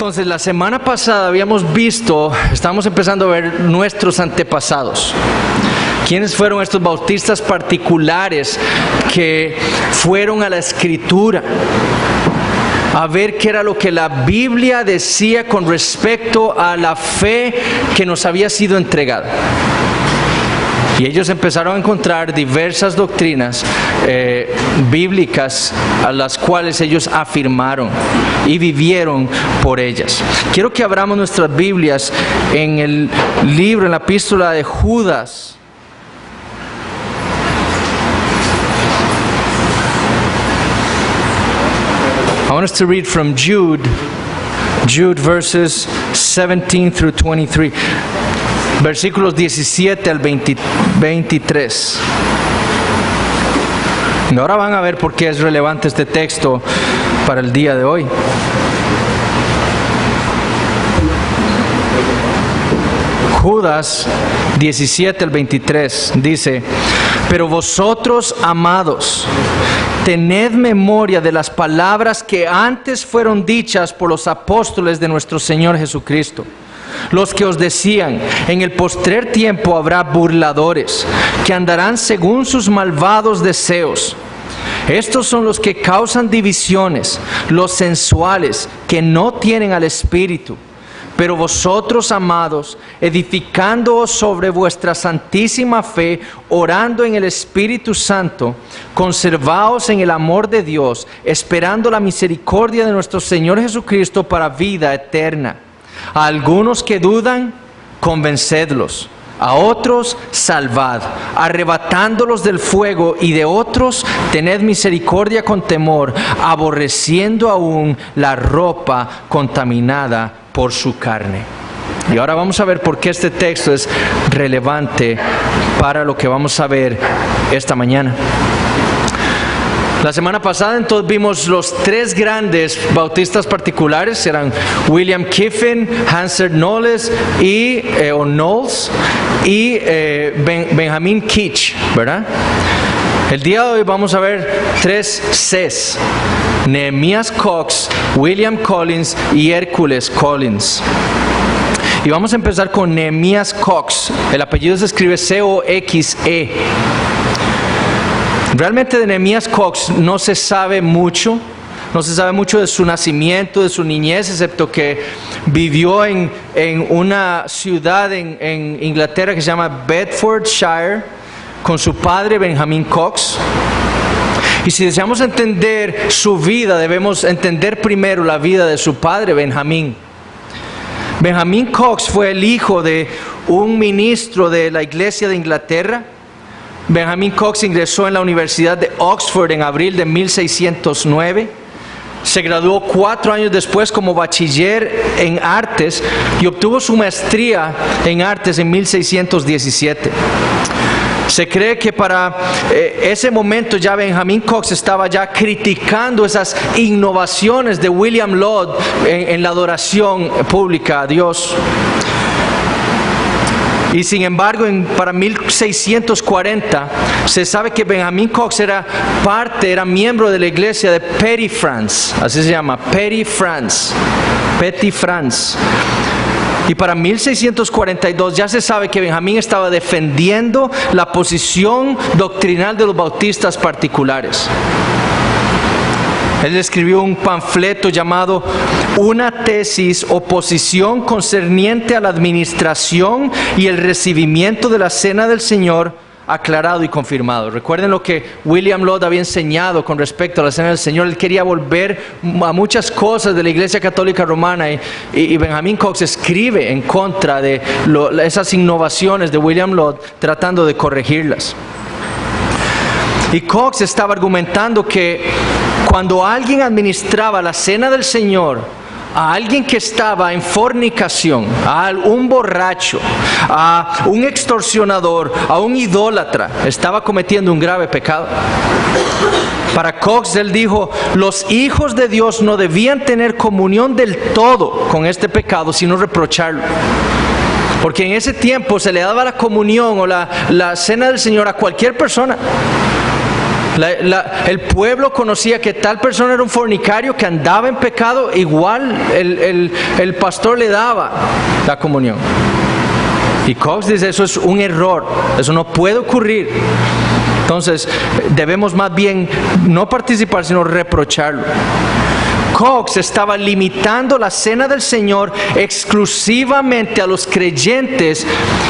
Entonces, la semana pasada estábamos empezando a ver nuestros antepasados. ¿Quiénes fueron estos bautistas particulares que fueron a la Escritura a ver qué era lo que la Biblia decía con respecto a la fe que nos había sido entregada? Y ellos empezaron a encontrar diversas doctrinas bíblicas a las cuales ellos afirmaron y vivieron por ellas. Quiero que abramos nuestras Biblias en el libro, en la epístola de Judas. I want us to read from Jude verses 17 through 23. Versículos 17 al 23. Y ahora van a ver por qué es relevante este texto para el día de hoy. Judas 17 al 23 dice: pero vosotros, amados, tened memoria de las palabras que antes fueron dichas por los apóstoles de nuestro Señor Jesucristo, los que os decían: en el postrer tiempo habrá burladores, que andarán según sus malvados deseos. Estos son los que causan divisiones, los sensuales, que no tienen al Espíritu. Pero vosotros, amados, edificándoos sobre vuestra santísima fe, orando en el Espíritu Santo, conservaos en el amor de Dios, esperando la misericordia de nuestro Señor Jesucristo para vida eterna. A algunos que dudan, convencedlos; a otros, salvad, arrebatándolos del fuego; y de otros, tened misericordia con temor, aborreciendo aún la ropa contaminada por su carne. Y ahora vamos a ver por qué este texto es relevante para lo que vamos a ver esta mañana. La semana pasada entonces vimos los tres grandes bautistas particulares, eran William Kiffin, Hansard Knowles y Benjamin Keach, ¿verdad? El día de hoy vamos a ver tres Cs: Nehemías Cox, William Collins y Hércules Collins. Y vamos a empezar con Nehemías Cox. El apellido se escribe C-O-X-E. Realmente de Nehemías Cox no se sabe mucho. No se sabe mucho de su nacimiento, de su niñez, excepto que vivió en una ciudad en Inglaterra que se llama Bedfordshire con su padre Benjamin Cox. Y si deseamos entender su vida, debemos entender primero la vida de su padre Benjamin. Benjamin Cox fue el hijo de un ministro de la iglesia de Inglaterra. Benjamin Cox ingresó en la Universidad de Oxford en abril de 1609. Se graduó 4 años después como bachiller en artes y obtuvo su maestría en artes en 1617. Se cree que para ese momento ya Benjamin Cox estaba ya criticando esas innovaciones de William Laud en la adoración pública a Dios. Y sin embargo, para 1640 se sabe que Benjamin Cox era miembro de la iglesia de Petty France, así se llama, Petty France. Y para 1642 ya se sabe que Benjamín estaba defendiendo la posición doctrinal de los bautistas particulares. Él escribió un panfleto llamado Una tesis o posición concerniente a la administración y el recibimiento de la cena del Señor, aclarado y confirmado. Recuerden lo que William Laud había enseñado con respecto a la cena del Señor. Él quería volver a muchas cosas de la Iglesia Católica Romana y Benjamin Cox escribe en contra de esas innovaciones de William Laud, tratando de corregirlas. Y Cox estaba argumentando que cuando alguien administraba la cena del Señor a alguien que estaba en fornicación, a un borracho, a un extorsionador, a un idólatra, estaba cometiendo un grave pecado. Para Cox, él dijo: los hijos de Dios no debían tener comunión del todo con este pecado, sino reprocharlo. Porque en ese tiempo se le daba la comunión o la cena del Señor a cualquier persona. El pueblo conocía que tal persona era un fornicario que andaba en pecado, igual el pastor le daba la comunión. Y Cox dice, eso es un error, eso no puede ocurrir. Entonces debemos más bien no participar, sino reprocharlo. Cox estaba limitando la cena del Señor exclusivamente a los creyentes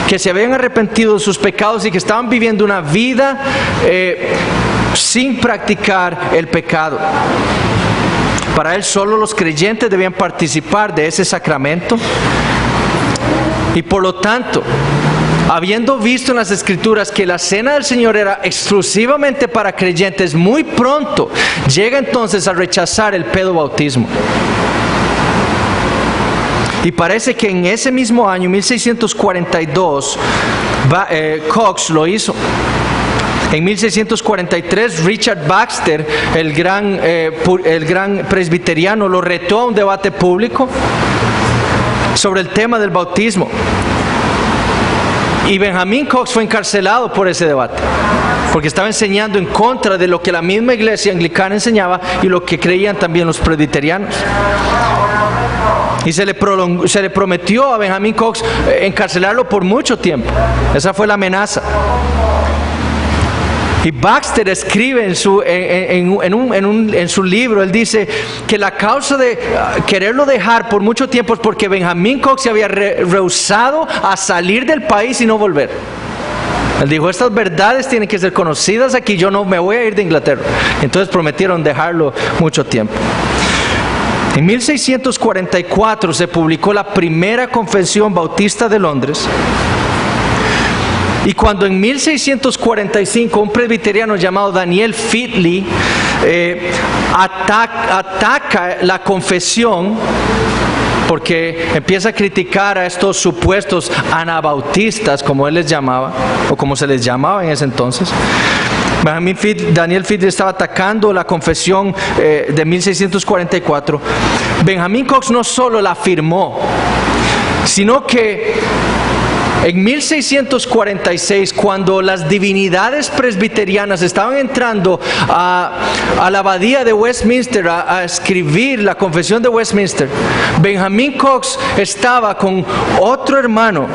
que se habían arrepentido de sus pecados y que estaban viviendo una vida sin practicar el pecado. Para él solo los creyentes debían participar de ese sacramento. Y por lo tanto, habiendo visto en las Escrituras que la cena del Señor era exclusivamente para creyentes, muy pronto llega entonces a rechazar el pedobautismo. Y parece que en ese mismo año, 1642, Cox lo hizo. En 1643, Richard Baxter, el gran presbiteriano, lo retó a un debate público sobre el tema del bautismo. Y Benjamin Cox fue encarcelado por ese debate, porque estaba enseñando en contra de lo que la misma iglesia anglicana enseñaba y lo que creían también los presbiterianos. Y se le prometió a Benjamin Cox encarcelarlo por mucho tiempo. Esa fue la amenaza. Y Baxter escribe en su libro, él dice que la causa de quererlo dejar por mucho tiempo es porque Benjamin Cox se había rehusado a salir del país y no volver. Él dijo, estas verdades tienen que ser conocidas aquí, yo no me voy a ir de Inglaterra. Entonces prometieron dejarlo mucho tiempo. En 1644 se publicó la primera Confesión Bautista de Londres. Y cuando en 1645 un presbiteriano llamado Daniel Featley ataca la confesión, porque empieza a criticar a estos supuestos anabautistas, como él les llamaba, o como se les llamaba en ese entonces, Daniel Featley estaba atacando la confesión de 1644. Benjamin Cox no solo la afirmó, sino que en 1646, cuando las divinidades presbiterianas estaban entrando a la abadía de Westminster a escribir la confesión de Westminster, Benjamin Cox estaba con otro hermano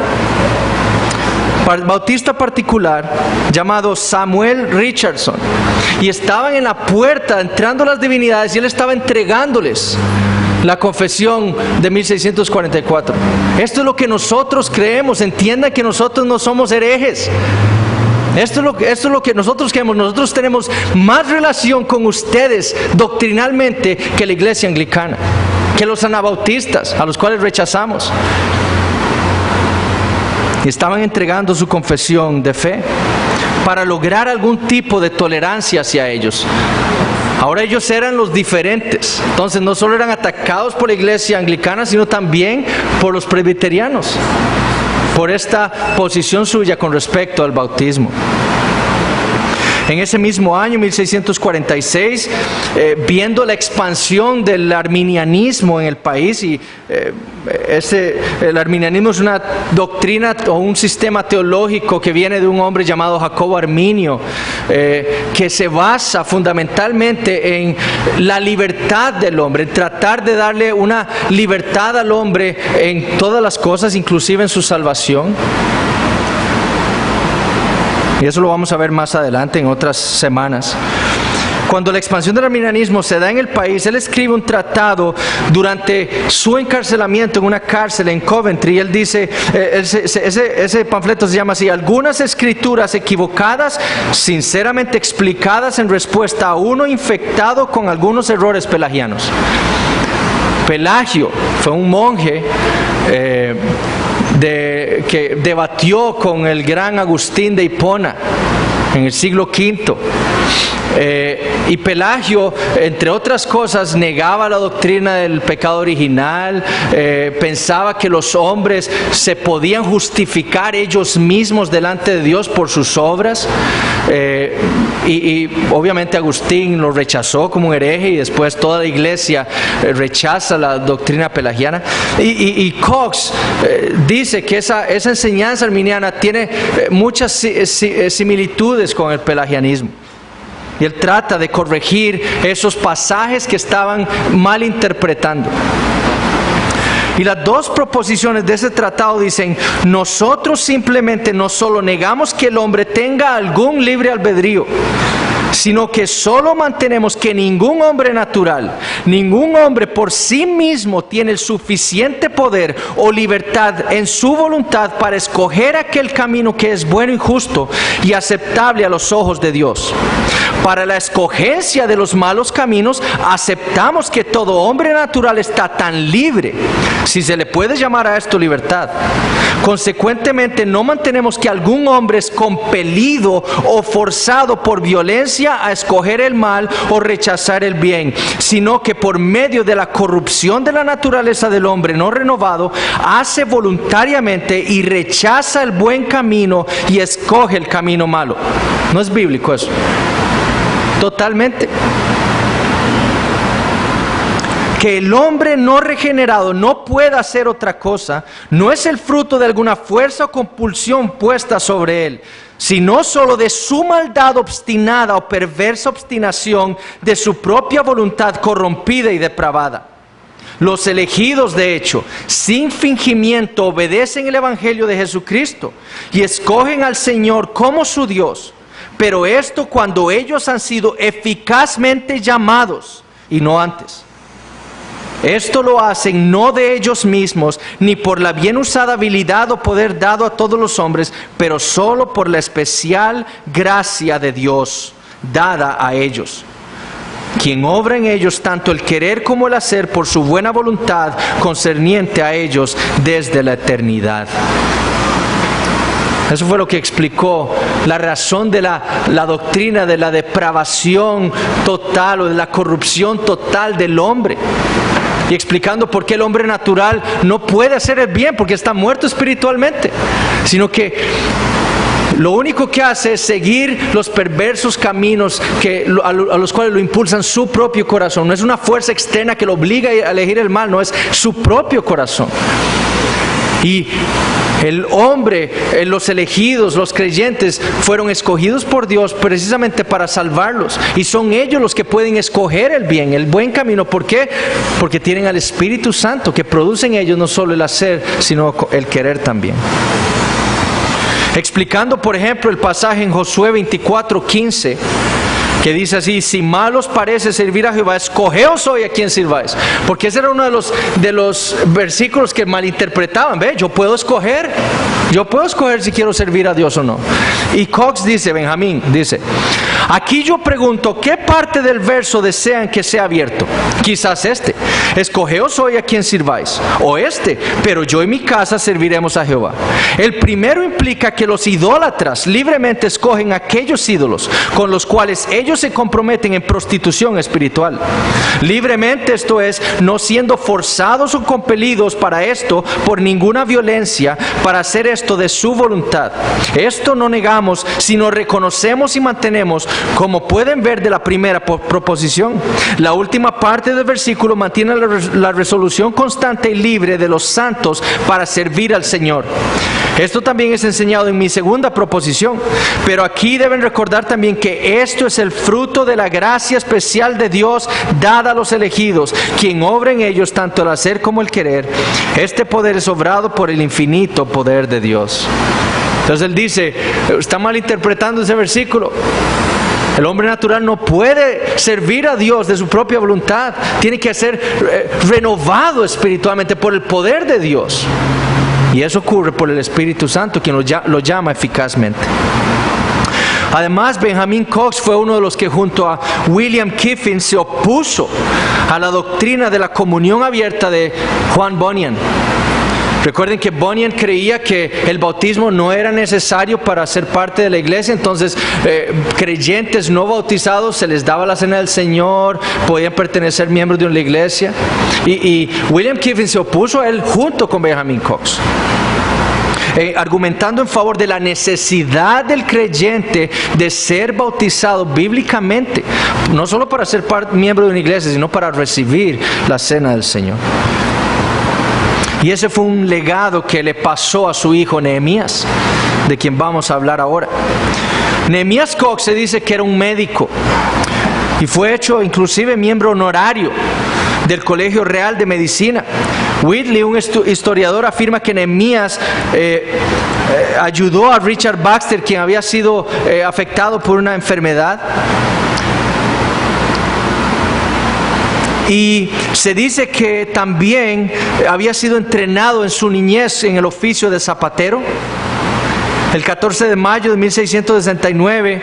bautista particular llamado Samuel Richardson, y estaban en la puerta entrando las divinidades y él estaba entregándoles la confesión de 1644. Esto es lo que nosotros creemos. Entiendan que nosotros no somos herejes. Esto es lo que nosotros creemos. Nosotros tenemos más relación con ustedes doctrinalmente que la iglesia anglicana, que los anabautistas, a los cuales rechazamos. Y estaban entregando su confesión de fe para lograr algún tipo de tolerancia hacia ellos. Ahora ellos eran los diferentes. Entonces no solo eran atacados por la iglesia anglicana, sino también por los presbiterianos, por esta posición suya con respecto al bautismo. En ese mismo año, 1646, viendo la expansión del arminianismo en el país, y el arminianismo es una doctrina o un sistema teológico que viene de un hombre llamado Jacobo Arminio, que se basa fundamentalmente en la libertad del hombre, en tratar de darle una libertad al hombre en todas las cosas, inclusive en su salvación. Y eso lo vamos a ver más adelante en otras semanas. Cuando la expansión del arminianismo se da en el país, él escribe un tratado durante su encarcelamiento en una cárcel en Coventry. Y él dice, ese panfleto se llama así: algunas escrituras equivocadas, sinceramente explicadas en respuesta a uno infectado con algunos errores pelagianos. Pelagio fue un monje que debatió con el gran Agustín de Hipona en el siglo V. Y Pelagio, entre otras cosas, negaba la doctrina del pecado original, pensaba que los hombres se podían justificar ellos mismos delante de Dios por sus obras, y obviamente Agustín lo rechazó como un hereje, y después toda la iglesia rechaza la doctrina pelagiana. Y Cox dice que esa enseñanza arminiana tiene muchas similitudes con el pelagianismo. Y él trata de corregir esos pasajes que estaban mal interpretando. Y las dos proposiciones de ese tratado dicen: nosotros simplemente no solo negamos que el hombre tenga algún libre albedrío, sino que solo mantenemos que ningún hombre natural, ningún hombre por sí mismo tiene el suficiente poder o libertad en su voluntad para escoger aquel camino que es bueno y justo y aceptable a los ojos de Dios. Para la escogencia de los malos caminos, aceptamos que todo hombre natural está tan libre, si se le puede llamar a esto libertad. Consecuentemente, no mantenemos que algún hombre es compelido o forzado por violencia a escoger el mal o rechazar el bien, sino que por medio de la corrupción de la naturaleza del hombre no renovado, hace voluntariamente y rechaza el buen camino y escoge el camino malo. No es bíblico eso. Totalmente. Que el hombre no regenerado no pueda hacer otra cosa, no es el fruto de alguna fuerza o compulsión puesta sobre él, sino solo de su maldad obstinada o perversa obstinación de su propia voluntad corrompida y depravada. Los elegidos, de hecho, sin fingimiento, obedecen el Evangelio de Jesucristo y escogen al Señor como su Dios. Pero esto cuando ellos han sido eficazmente llamados y no antes. Esto lo hacen no de ellos mismos, ni por la bien usada habilidad o poder dado a todos los hombres, pero solo por la especial gracia de Dios dada a ellos, quien obra en ellos tanto el querer como el hacer por su buena voluntad concerniente a ellos desde la eternidad. Eso fue lo que explicó la razón de la doctrina de la depravación total o de la corrupción total del hombre. Y explicando por qué el hombre natural no puede hacer el bien porque está muerto espiritualmente, sino que lo único que hace es seguir los perversos caminos a los cuales lo impulsan su propio corazón. No es una fuerza externa que lo obliga a elegir el mal, no, es su propio corazón. Y el hombre, los elegidos, los creyentes, fueron escogidos por Dios precisamente para salvarlos. Y son ellos los que pueden escoger el bien, el buen camino. ¿Por qué? Porque tienen al Espíritu Santo que produce en ellos no solo el hacer, sino el querer también. Explicando, por ejemplo, el pasaje en Josué 24:15, que dice así: si mal os parece servir a Jehová, escogeos hoy a quien sirváis. Porque ese era uno de los versículos que malinterpretaban. ¿Ve? Yo puedo escoger si quiero servir a Dios o no. Y Cox dice, Benjamín dice: aquí yo pregunto, ¿qué parte del verso desean que sea abierto? Quizás este: escogeos hoy a quien sirváis, o este: pero yo y mi casa serviremos a Jehová. El primero implica que los idólatras libremente escogen aquellos ídolos con los cuales ellos se comprometen en prostitución espiritual. Libremente, esto es, no siendo forzados o compelidos para esto por ninguna violencia, para hacer esto de su voluntad. Esto no negamos, sino reconocemos y mantenemos, como pueden ver de la primera proposición. La última parte del versículo mantiene la resolución constante y libre de los santos para servir al Señor. Esto también es enseñado en mi segunda proposición, pero aquí deben recordar también que esto es el fruto de la gracia especial de Dios dada a los elegidos, quien obra en ellos tanto el hacer como el querer. Este poder es obrado por el infinito poder de Dios. Entonces él dice, está malinterpretando ese versículo. El hombre natural no puede servir a Dios de su propia voluntad, tiene que ser renovado espiritualmente por el poder de Dios. Y eso ocurre por el Espíritu Santo, quien lo llama eficazmente. Además, Benjamin Cox fue uno de los que junto a William Kiffin se opuso a la doctrina de la comunión abierta de Juan Bunyan. Recuerden que Bunyan creía que el bautismo no era necesario para ser parte de la iglesia, entonces creyentes no bautizados se les daba la cena del Señor, podían pertenecer miembros de una iglesia. Y William Kiffin se opuso a él junto con Benjamin Cox, argumentando en favor de la necesidad del creyente de ser bautizado bíblicamente, no solo para ser miembro de una iglesia, sino para recibir la cena del Señor. Y ese fue un legado que le pasó a su hijo Nehemías, de quien vamos a hablar ahora. Nehemías Cox se dice que era un médico y fue hecho inclusive miembro honorario del Colegio Real de Medicina. Whitley, un historiador, afirma que Nehemías ayudó a Richard Baxter, quien había sido afectado por una enfermedad. Y se dice que también había sido entrenado en su niñez en el oficio de zapatero. El 14 de mayo de 1669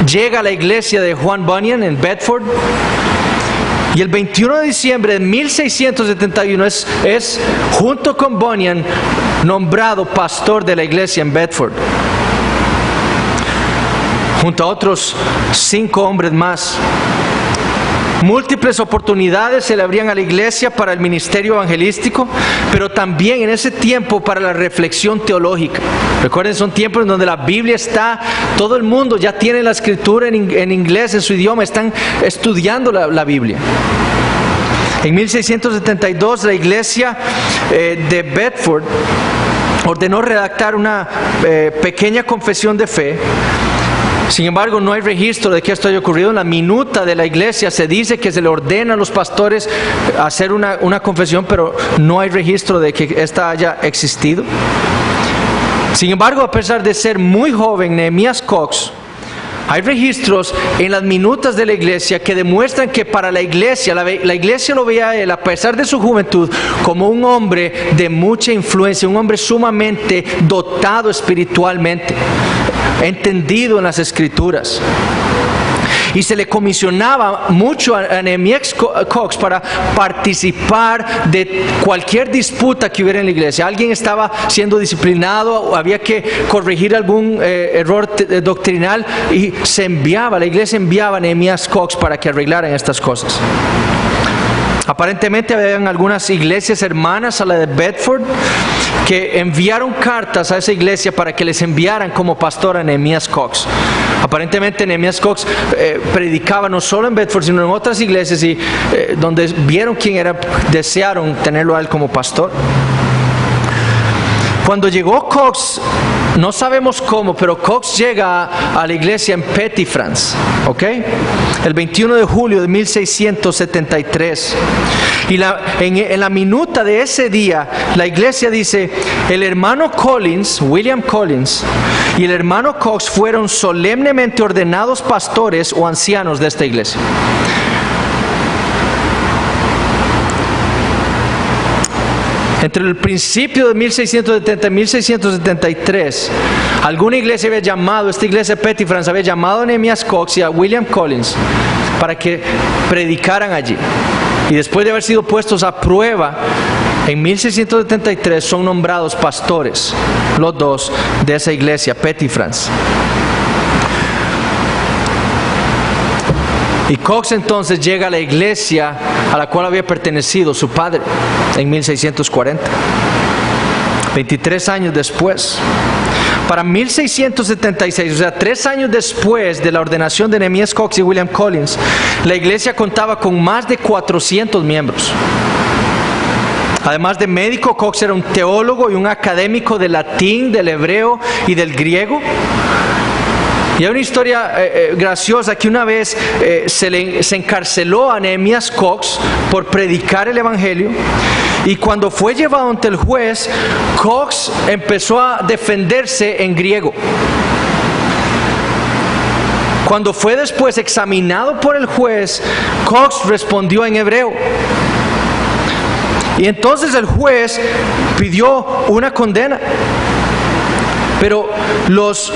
llega a la iglesia de Juan Bunyan en Bedford. Y el 21 de diciembre de 1671 es junto con Bunyan nombrado pastor de la iglesia en Bedford, junto a otros 5 hombres más. Múltiples oportunidades se le abrían a la iglesia para el ministerio evangelístico, pero también en ese tiempo para la reflexión teológica. Recuerden, son tiempos en donde la Biblia está, todo el mundo ya tiene la escritura en inglés, en su idioma, están estudiando la Biblia. En 1672 la iglesia de Bedford ordenó redactar una pequeña confesión de fe. Sin embargo, no hay registro de que esto haya ocurrido. En la minuta de la iglesia se dice que se le ordena a los pastores hacer una confesión, pero no hay registro de que esta haya existido. Sin embargo, a pesar de ser muy joven, Nehemías Cox, hay registros en las minutas de la iglesia que demuestran que para la iglesia lo veía a él, a pesar de su juventud, como un hombre de mucha influencia, un hombre sumamente dotado espiritualmente, entendido en las escrituras. Y se le comisionaba mucho a Nehemías Cox para participar de cualquier disputa que hubiera en la iglesia. Alguien estaba siendo disciplinado, había que corregir algún error doctrinal, y la iglesia enviaba a Nehemías Cox para que arreglaran estas cosas. Aparentemente habían algunas iglesias hermanas a la de Bedford que enviaron cartas a esa iglesia para que les enviaran como pastor a Nehemías Cox. Aparentemente Nehemías Cox predicaba no solo en Bedford, sino en otras iglesias, y donde vieron quién era, desearon tenerlo a él como pastor. Cuando llegó Cox, no sabemos cómo, pero Cox llega a la iglesia en Petty, France, ¿ok? El 21 de julio de 1673. Y en la minuta de ese día, la iglesia dice: el hermano Collins, William Collins, y el hermano Cox fueron solemnemente ordenados pastores o ancianos de esta iglesia. Entre el principio de 1670 y 1673, alguna iglesia había llamado, esta iglesia de Petty, France, había llamado a Nehemías Cox y a William Collins para que predicaran allí. Y después de haber sido puestos a prueba, en 1673 son nombrados pastores, los dos, de esa iglesia, Petty, France. Y Cox entonces llega a la iglesia a la cual había pertenecido su padre en 1640, 23 años después. Para 1676, o sea, 3 años después de la ordenación de Nehemías Cox y William Collins, la iglesia contaba con más de 400 miembros. Además de médico, Cox era un teólogo y un académico del latín, del hebreo y del griego. Y hay una historia graciosa que una vez se encarceló a Nehemías Cox por predicar el evangelio, y cuando fue llevado ante el juez, Cox empezó a defenderse en griego. Cuando fue después examinado por el juez, Cox respondió en hebreo. Y entonces el juez pidió una condena, pero los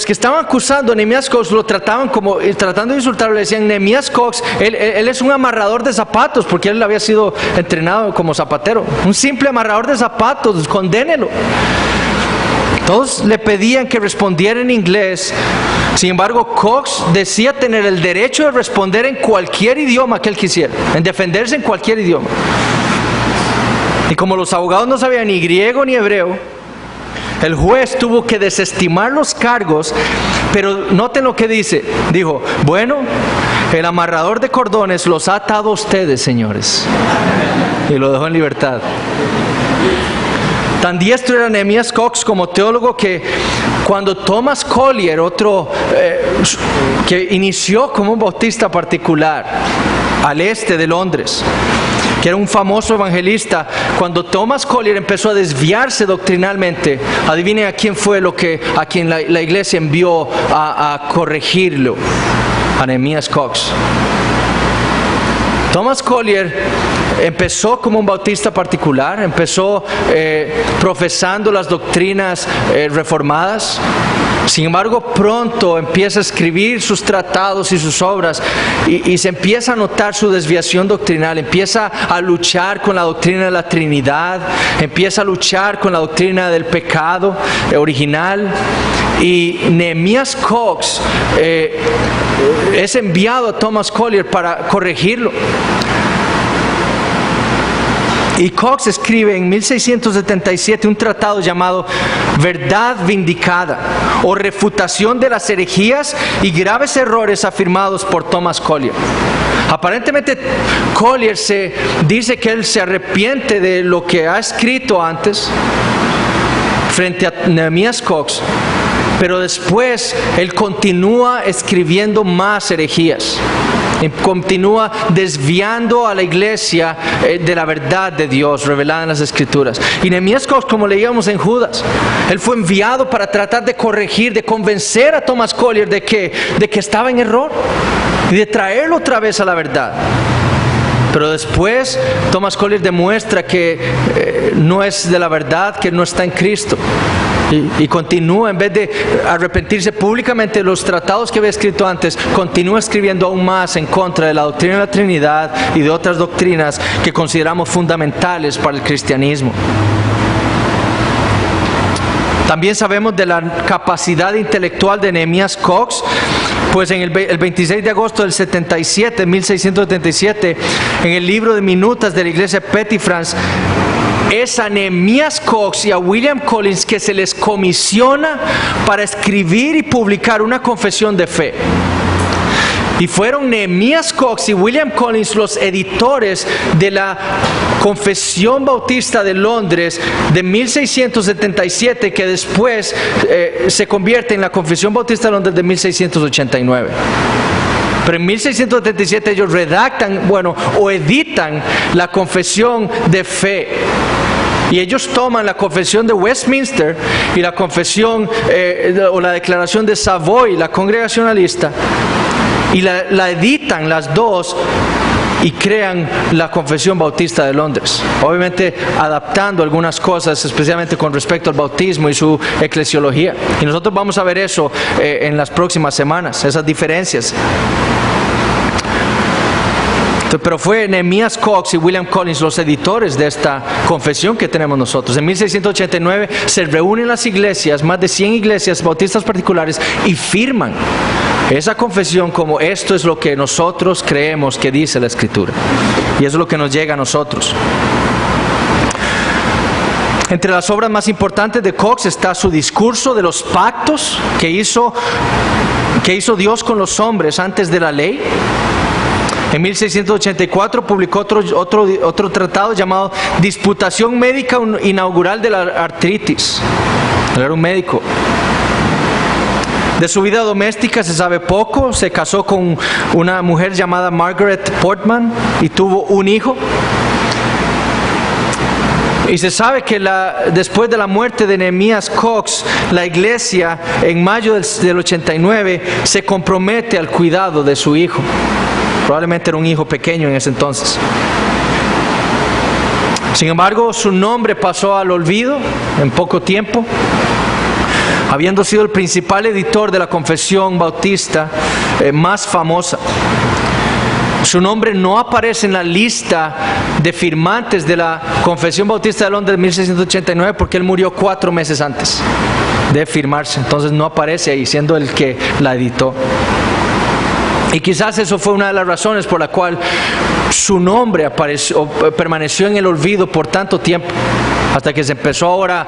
que estaban acusando a Nehemías Cox lo trataban como, tratando de insultarlo, le decían: Nehemías Cox, él es un amarrador de zapatos, porque él había sido entrenado como zapatero. Un simple amarrador de zapatos, condénelo. Todos le pedían que respondiera en inglés. Sin embargo, Cox decía tener el derecho de responder en cualquier idioma que él quisiera, en defenderse en cualquier idioma. Y como los abogados no sabían ni griego ni hebreo, el juez tuvo que desestimar los cargos, pero noten lo que dice. Dijo: bueno, el amarrador de cordones los ha atado a ustedes, señores. Y lo dejó en libertad. Tan diestro era Nehemías Cox como teólogo que cuando Thomas Collier, otro que inició como un bautista particular al este de Londres, que era un famoso evangelista, cuando Thomas Collier empezó a desviarse doctrinalmente, adivinen a quién fue a quien la iglesia envió a corregirlo, a Nehemías Cox. Thomas Collier empezó como un bautista particular, empezó profesando las doctrinas reformadas. Sin embargo, pronto empieza a escribir sus tratados y sus obras y se empieza a notar su desviación doctrinal, empieza a luchar con la doctrina de la Trinidad, empieza a luchar con la doctrina del pecado original. Y Nehemías Cox es enviado a Thomas Collier para corregirlo. Y Cox escribe en 1677 un tratado llamado Verdad Vindicada, o Refutación de las herejías y graves errores afirmados por Thomas Collier. Aparentemente Collier dice que él se arrepiente de lo que ha escrito antes frente a Nehemías Cox, pero después él continúa escribiendo más herejías. Continúa desviando a la iglesia de la verdad de Dios revelada en las Escrituras. Y Nehemías Cox, como leíamos en Judas, él fue enviado para tratar de corregir, de convencer a Thomas Collier de que estaba en error y de traerlo otra vez a la verdad. Pero después Thomas Collier demuestra que no es de la verdad, que no está en Cristo. Y continúa, en vez de arrepentirse públicamente de los tratados que había escrito antes, continúa escribiendo aún más en contra de la doctrina de la Trinidad y de otras doctrinas que consideramos fundamentales para el cristianismo. También sabemos de la capacidad intelectual de Nehemías Cox, pues en el 26 de agosto del 1677, en el libro de minutas de la iglesia Petty France, es a Nehemías Cox y a William Collins que se les comisiona para escribir y publicar una confesión de fe. Y fueron Nehemías Cox y William Collins los editores de la Confesión Bautista de Londres de 1677, que después se convierte en la Confesión Bautista de Londres de 1689. Pero en 1677 ellos editan la Confesión de Fe. Y ellos toman la Confesión de Westminster y la Confesión o la Declaración de Savoy, la Congregacionalista, y la editan las dos y crean la Confesión Bautista de Londres, obviamente adaptando algunas cosas, especialmente con respecto al bautismo y su eclesiología. Y nosotros vamos a ver eso en las próximas semanas, esas diferencias. Pero fue Nehemías Cox y William Collins los editores de esta confesión que tenemos nosotros. En 1689 se reúnen las iglesias, más de 100 iglesias bautistas particulares, y firman esa confesión como esto es lo que nosotros creemos que dice la Escritura. Y eso es lo que nos llega a nosotros. Entre las obras más importantes de Cox está su discurso de los pactos que hizo Dios con los hombres antes de la ley. En 1684 publicó otro tratado llamado Disputación Médica Inaugural de la Artritis. Él era un médico. De su vida doméstica se sabe poco. Se casó con una mujer llamada Margaret Portman y tuvo un hijo. Y se sabe que después de la muerte de Nehemías Cox, la iglesia en mayo del 89 se compromete al cuidado de su hijo. Probablemente era un hijo pequeño en ese entonces. Sin embargo, su nombre pasó al olvido en poco tiempo, habiendo sido el principal editor de la Confesión Bautista más famosa. Su nombre no aparece en la lista de firmantes de la Confesión Bautista de Londres de 1689 porque él murió 4 meses antes de firmarse. Entonces no aparece ahí, siendo el que la editó. Y quizás eso fue una de las razones por la cual su nombre permaneció en el olvido por tanto tiempo, hasta que se empezó ahora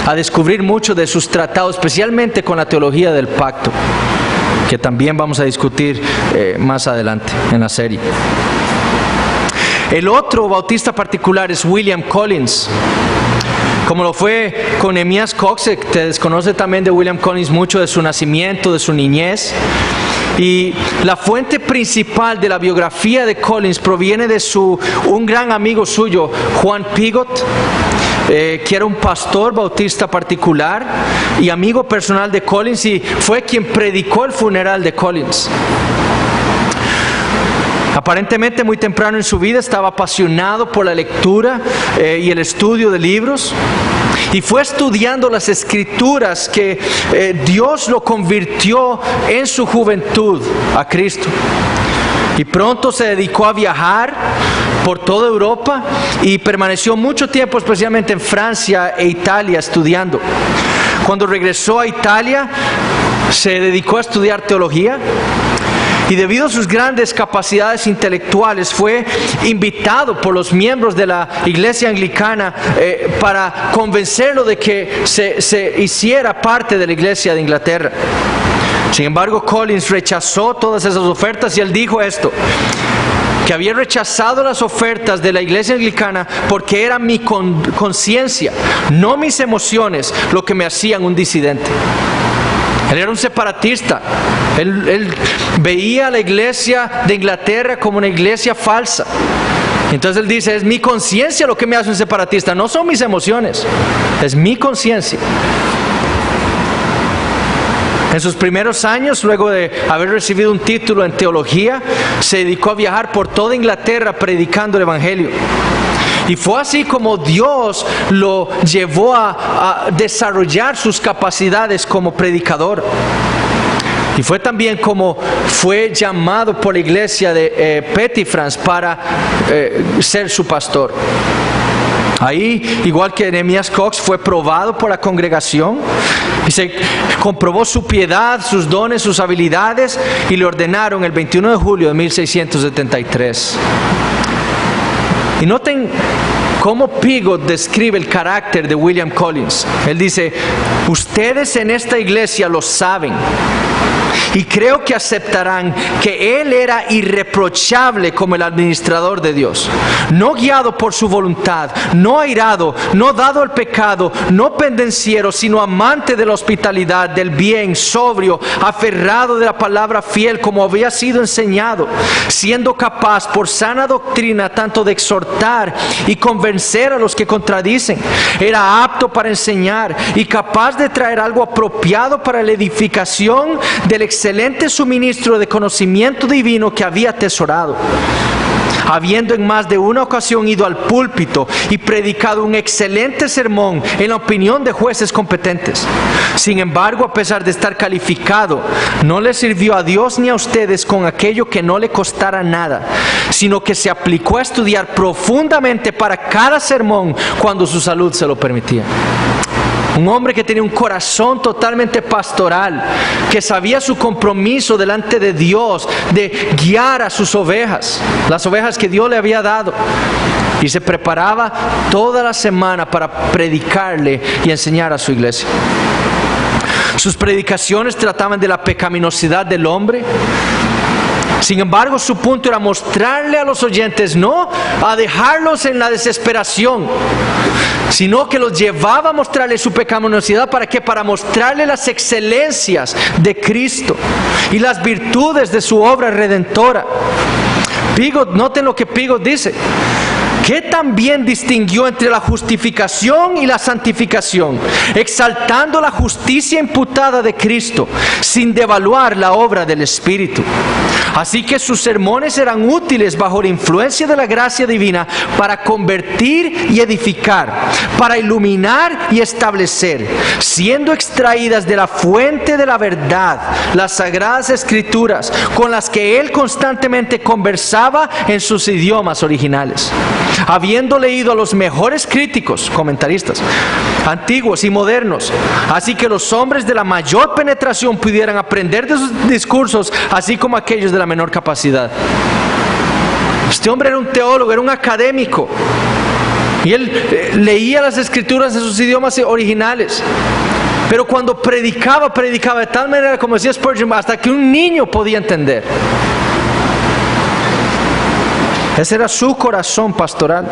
a descubrir mucho de sus tratados, especialmente con la teología del pacto, que también vamos a discutir más adelante en la serie. El otro bautista particular es William Collins. Como lo fue con Nehemías Cox, te desconoce también de William Collins mucho de su nacimiento, de su niñez. Y la fuente principal de la biografía de Collins proviene de un gran amigo suyo, Juan Pigot, que era un pastor bautista particular y amigo personal de Collins, y fue quien predicó el funeral de Collins. Aparentemente muy temprano en su vida estaba apasionado por la lectura y el estudio de libros, y fue estudiando las escrituras que Dios lo convirtió en su juventud a Cristo. Y pronto se dedicó a viajar por toda Europa y permaneció mucho tiempo, especialmente en Francia e Italia, estudiando. Cuando regresó a Italia, se dedicó a estudiar teología. Y debido a sus grandes capacidades intelectuales, fue invitado por los miembros de la iglesia anglicana para convencerlo de que se hiciera parte de la iglesia de Inglaterra. Sin embargo, Collins rechazó todas esas ofertas, y él dijo esto: que había rechazado las ofertas de la iglesia anglicana porque era mi conciencia, no mis emociones, lo que me hacían un disidente. Él era un separatista. Él veía a la iglesia de Inglaterra como una iglesia falsa. Entonces él dice: es mi conciencia lo que me hace un separatista, no son mis emociones, es mi conciencia. En sus primeros años, luego de haber recibido un título en teología, se dedicó a viajar por toda Inglaterra predicando el evangelio. Y fue así como Dios lo llevó a desarrollar sus capacidades como predicador. Y fue también como fue llamado por la iglesia de Petty-France para ser su pastor. Ahí, igual que Nehemías Cox, fue probado por la congregación y se comprobó su piedad, sus dones, sus habilidades, y le ordenaron el 21 de julio de 1673. Y noten cómo Pigot describe el carácter de William Collins. Él dice: ustedes en esta iglesia lo saben, y creo que aceptarán que él era irreprochable como el administrador de Dios, no guiado por su voluntad, no airado, no dado al pecado, no pendenciero, sino amante de la hospitalidad, del bien, sobrio, aferrado de la palabra fiel como había sido enseñado, siendo capaz por sana doctrina tanto de exhortar y convencer a los que contradicen. Era apto para enseñar y capaz de traer algo apropiado para la edificación del excelente suministro de conocimiento divino que había atesorado, habiendo en más de una ocasión ido al púlpito y predicado un excelente sermón en la opinión de jueces competentes. Sin embargo, a pesar de estar calificado, no le sirvió a Dios ni a ustedes con aquello que no le costara nada, sino que se aplicó a estudiar profundamente para cada sermón cuando su salud se lo permitía. Un hombre que tenía un corazón totalmente pastoral, que sabía su compromiso delante de Dios de guiar a sus ovejas, las ovejas que Dios le había dado, y se preparaba toda la semana para predicarle y enseñar a su iglesia. Sus predicaciones trataban de la pecaminosidad del hombre. Sin embargo, su punto era mostrarle a los oyentes, no a dejarlos en la desesperación, sino que los llevaba a mostrarle su pecaminosidad. ¿Para qué? Para mostrarle las excelencias de Cristo y las virtudes de su obra redentora. Pigot, noten lo que Pigot dice: que también distinguió entre la justificación y la santificación, exaltando la justicia imputada de Cristo, sin devaluar la obra del Espíritu. Así que sus sermones eran útiles bajo la influencia de la gracia divina para convertir y edificar, para iluminar y establecer, siendo extraídas de la fuente de la verdad, las sagradas escrituras, con las que él constantemente conversaba en sus idiomas originales. Habiendo leído a los mejores críticos, comentaristas, antiguos y modernos, así que los hombres de la mayor penetración pudieran aprender de sus discursos, así como aquellos de la menor capacidad. Este hombre era un teólogo, era un académico, y él leía las escrituras en sus idiomas originales. Pero cuando predicaba de tal manera, como decía Spurgeon, hasta que un niño podía entender. Ese era su corazón pastoral.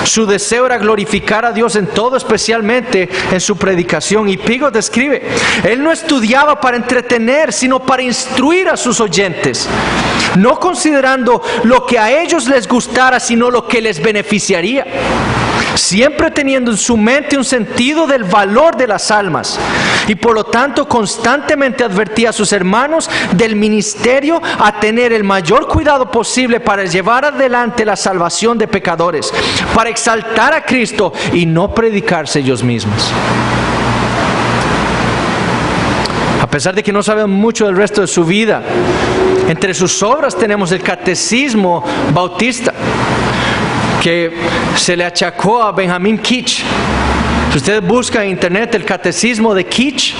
Su deseo era glorificar a Dios en todo, especialmente en su predicación. Y Pigott describe, él no estudiaba para entretener, sino para instruir a sus oyentes, no considerando lo que a ellos les gustara, sino lo que les beneficiaría, siempre teniendo en su mente un sentido del valor de las almas, y por lo tanto constantemente advertía a sus hermanos del ministerio a tener el mayor cuidado posible para llevar adelante la salvación de pecadores, para exaltar a Cristo y no predicarse ellos mismos. A pesar de que no sabemos mucho del resto de su vida, entre sus obras tenemos el Catecismo Bautista, que se le achacó a Benjamin Keach. Si ustedes buscan en internet el Catecismo de Keach,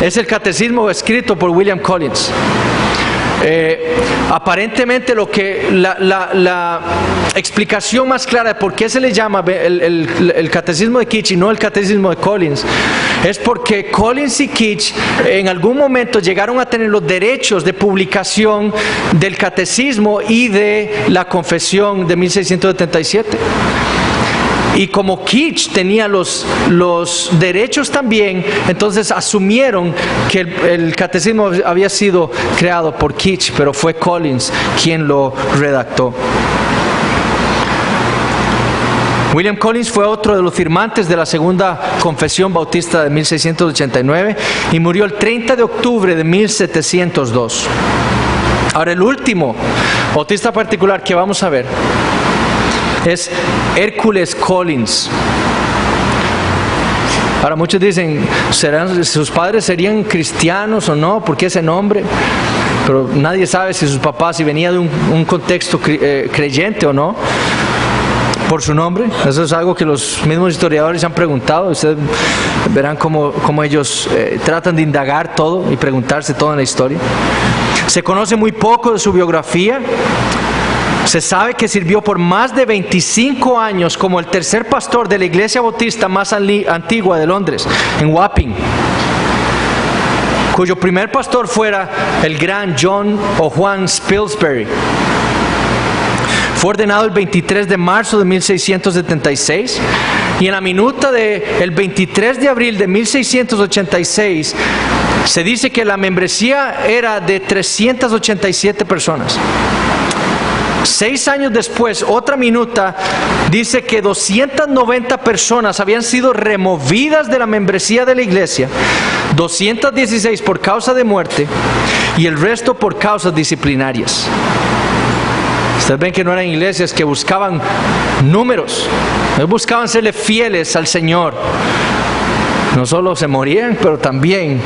es el catecismo escrito por William Collins. Aparentemente la explicación más clara de por qué se le llama el catecismo de Keach y no el catecismo de Collins es porque Collins y Keach en algún momento llegaron a tener los derechos de publicación del catecismo y de la confesión de 1677. Y como Keach tenía los derechos también, entonces asumieron que el catecismo había sido creado por Keach, pero fue Collins quien lo redactó. William Collins fue otro de los firmantes de la Segunda Confesión Bautista de 1689 y murió el 30 de octubre de 1702. Ahora, el último bautista particular que vamos a ver es Hércules Collins. Ahora muchos dicen, ¿sus padres serían cristianos o no? ¿Por qué ese nombre? Pero nadie sabe si sus papás, si venía de un contexto creyente o no, por su nombre. Eso es algo que los mismos historiadores han preguntado. Ustedes verán cómo ellos tratan de indagar todo y preguntarse todo en la historia. Se conoce muy poco de su biografía. Se sabe que sirvió por más de 25 años como el tercer pastor de la iglesia bautista más antigua de Londres, en Wapping, cuyo primer pastor fuera el gran John o Juan Spilsbury. Fue ordenado el 23 de marzo de 1676 y en la minuta del 23 de abril de 1686 se dice que la membresía era de 387 personas. 6 años después, otra minuta dice que 290 personas habían sido removidas de la membresía de la iglesia, 216 por causa de muerte y el resto por causas disciplinarias. Ustedes ven que no eran iglesias que buscaban números, ellos buscaban serle fieles al Señor. No solo se morían, pero también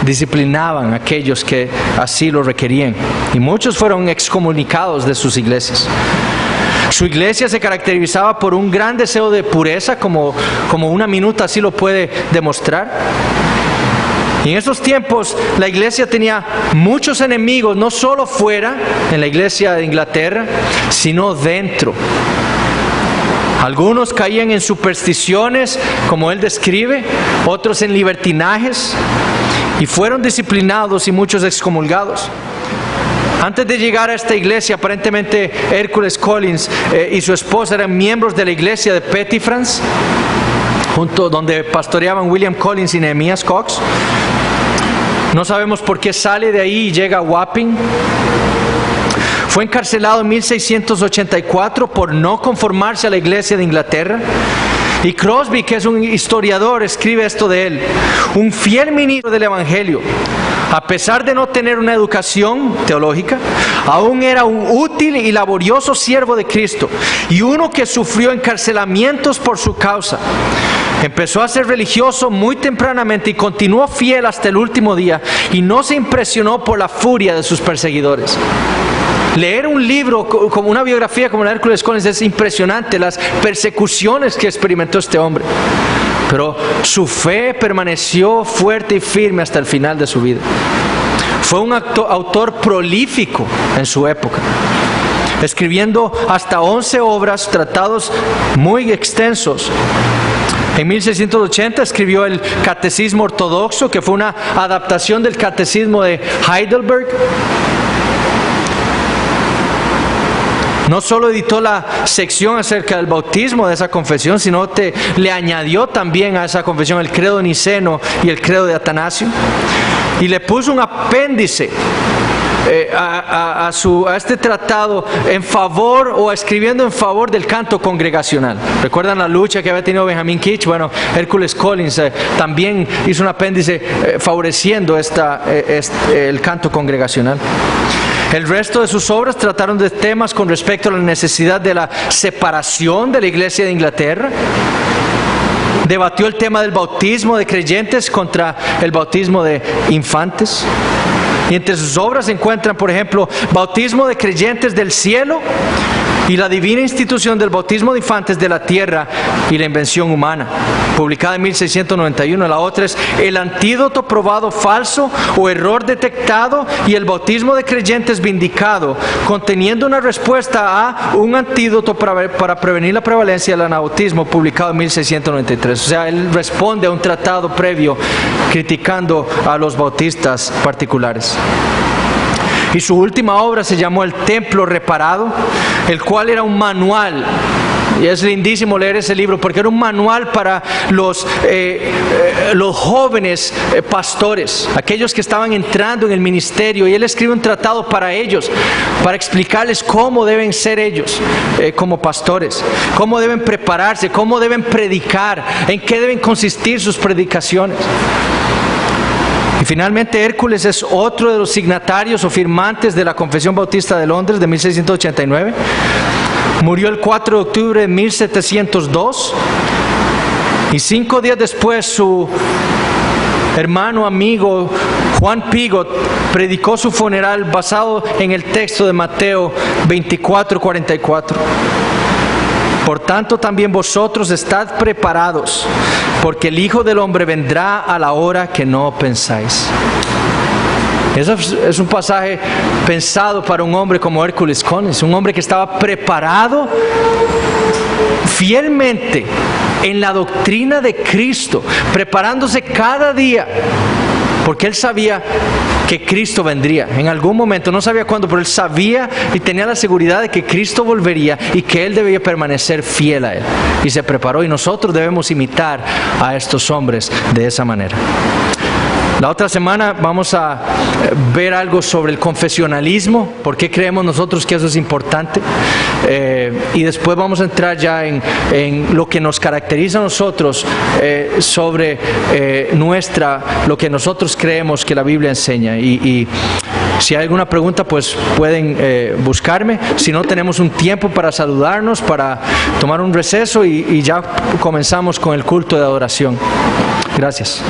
disciplinaban a aquellos que así lo requerían. Y muchos fueron excomunicados de sus iglesias. Su iglesia se caracterizaba por un gran deseo de pureza, como una minuta así lo puede demostrar. Y en esos tiempos la iglesia tenía muchos enemigos, no solo fuera, en la iglesia de Inglaterra, sino dentro. Algunos caían en supersticiones, como él describe, otros en libertinajes, y fueron disciplinados y muchos excomulgados. Antes de llegar a esta iglesia, aparentemente Hércules Collins y su esposa eran miembros de la iglesia de Pettyfrans, donde pastoreaban William Collins y Nehemías Cox. No sabemos por qué sale de ahí y llega a Wapping. Fue encarcelado en 1684 por no conformarse a la iglesia de Inglaterra. Y Crosby, que es un historiador, escribe esto de él: un fiel ministro del Evangelio, a pesar de no tener una educación teológica, aún era un útil y laborioso siervo de Cristo y uno que sufrió encarcelamientos por su causa. Empezó a ser religioso muy tempranamente y continuó fiel hasta el último día, y no se impresionó por la furia de sus perseguidores. Leer un libro como una biografía como la de Hércules Collins es impresionante, las persecuciones que experimentó este hombre. Pero su fe permaneció fuerte y firme hasta el final de su vida. Fue un autor prolífico en su época, escribiendo hasta 11 obras, tratados muy extensos. En 1680 escribió el Catecismo Ortodoxo, que fue una adaptación del Catecismo de Heidelberg. No solo editó la sección acerca del bautismo de esa confesión, sino le añadió también a esa confesión el credo niceno y el credo de Atanasio. Y le puso un apéndice a este tratado en favor o escribiendo en favor del canto congregacional. ¿Recuerdan la lucha que había tenido Benjamin Keach? Bueno, Hércules Collins también hizo un apéndice favoreciendo el canto congregacional. El resto de sus obras trataron de temas con respecto a la necesidad de la separación de la Iglesia de Inglaterra. Debatió el tema del bautismo de creyentes contra el bautismo de infantes. Y entre sus obras se encuentran, por ejemplo, bautismo de creyentes del cielo y la divina institución del bautismo de infantes de la tierra y la invención humana, publicada en 1691. La otra es el antídoto probado falso o error detectado y el bautismo de creyentes vindicado, conteniendo una respuesta a un antídoto para prevenir la prevalencia del anabautismo, publicado en 1693. O sea, él responde a un tratado previo criticando a los bautistas particulares. Y su última obra se llamó El Templo Reparado, el cual era un manual. Y es lindísimo leer ese libro porque era un manual para los jóvenes pastores, aquellos que estaban entrando en el ministerio. Y él escribe un tratado para ellos, para explicarles cómo deben ser ellos como pastores, cómo deben prepararse, cómo deben predicar, en qué deben consistir sus predicaciones. Y finalmente Hércules es otro de los signatarios o firmantes de la Confesión Bautista de Londres de 1689. Murió el 4 de octubre de 1702 y 5 días después su hermano amigo Juan Pigot predicó su funeral basado en el texto de Mateo 24:44. Por tanto, también vosotros estad preparados, porque el Hijo del Hombre vendrá a la hora que no pensáis. Eso es un pasaje pensado para un hombre como Hércules Collins, un hombre que estaba preparado fielmente en la doctrina de Cristo, preparándose cada día, porque él sabía que Cristo vendría en algún momento, no sabía cuándo, pero él sabía y tenía la seguridad de que Cristo volvería y que él debía permanecer fiel a él. Y se preparó, y nosotros debemos imitar a estos hombres de esa manera. La otra semana vamos a ver algo sobre el confesionalismo, por qué creemos nosotros que eso es importante, y después vamos a entrar ya en lo que nos caracteriza a nosotros sobre lo que nosotros creemos que la Biblia enseña. Y si hay alguna pregunta, pues pueden buscarme. Si no, tenemos un tiempo para saludarnos, para tomar un receso y ya comenzamos con el culto de adoración. Gracias.